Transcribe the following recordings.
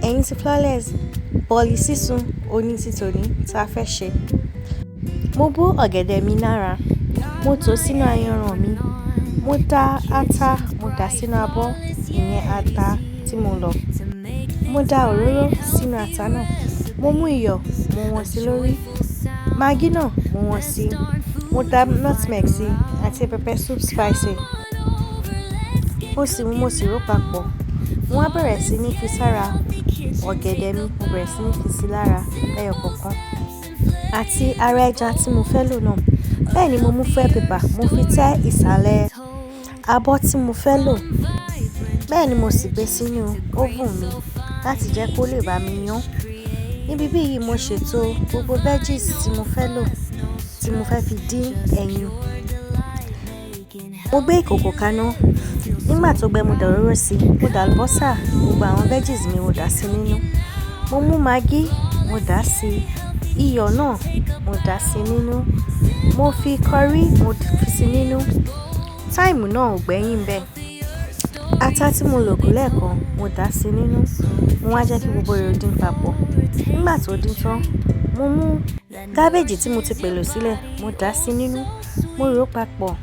ẹ̀yin ti flawless, bọ̀lì sísun oní ti tòní tá a fẹ́ ṣe. Mo bó ọ̀gẹ̀dẹ̀ mi lára, mo tò ó sínú ayanran mi, mo dá ata, mo dà sínú abọ́, ìyẹn ata tí mo lọ̀. Mo dá òróró sínú ata náà, mo mú iyọ̀, mo wọ́n sí lórí, magí náà mo wọ́n sí, mo dá nutmeg sí àti pepper soup spice. Mo sì ró papọ̀. Mo wá bẹ̀rẹ̀ sí ní fi sára ọ̀gẹ̀dẹ̀ mi, mo bẹ̀rẹ̀ sí ní fi sí lára lẹ́yọ kọ̀ọ̀kan àti ara ẹja tí mo fẹ́ lò náà. Bẹ́ẹ̀ ni mo mú foil paper, mo fi tẹ́ ìsàlẹ̀ abọ́ tí mo fẹ́ lò. Bẹ́ẹ̀ ni mo sì gbé sínú oven mi láti jẹ́ kó lè bá mi yán. Níbi bí yìí mo ṣètò gbogbo veggies tí mo fẹ́ lò, tí mo fẹ́ fi dín ẹyin. Mo gbé ìkòkò kaná. Nígbà tó gbẹ mo dà òróró sí, mo dà àlùbọ́sà, gbogbo àwọn veggies mi mo dà sí nínú. Mo mú magí, mo dà sí, iyọ̀ náà mo dà sí nínú. Mo fi curry, mo fi sí nínú. Thyme náà ò gbẹ́yìn bẹ́ẹ̀. Ata tí mo lò kù lẹ́ẹ̀kan, mo dà sí nínú. Mo wá jẹ́ kí gbogbo rẹ̀ dín papọ̀. Nígbà tó dín tán, mo mú cabbage tí mo ti pèlò sílẹ̀, mo dà sí nínú. Mo rò ó papọ̀.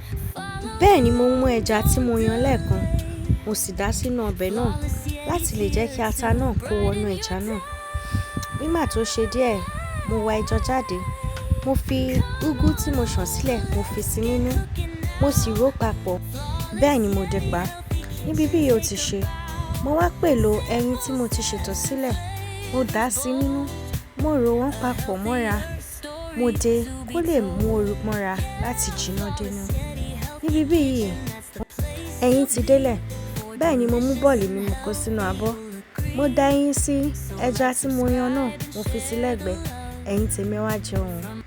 Bẹ́ẹ̀ ni mo mú ẹja tí mo yan lẹ́ẹ̀kan, mo sì dà sínú ọbẹ̀ náà láti lè jẹ́ kí ata náà kó wọnú ẹja náà. Nígbà tó ṣe díẹ̀, mo wá ẹja jáde. Mo fi úgú tí mo ṣàn sílẹ̀, mo fi sí nínú. Mo sì rò ó papọ̀. Bẹ́ẹ̀ ni mo dé pa. Níbi bí yìí ó ti ṣe. Mo wá pèlò ẹyin tí mo ti ṣètò sílẹ̀, mo dà sí nínú. Mo rò wọ́n papọ̀ mọ́ra. Mo dé kó lè mú ooru mọ́ra láti jiná dénú. Níbi bí yìí, ẹyin ti délẹ̀. Bẹ́ẹ̀ ni mo mú bọ̀lì mi mo kó sínú abọ́. Mo dá ẹyin sí ẹja tí mo yan náà, mo fi sí lẹ́gbẹ̀ẹ́. Ẹyin tèmi wá jẹun.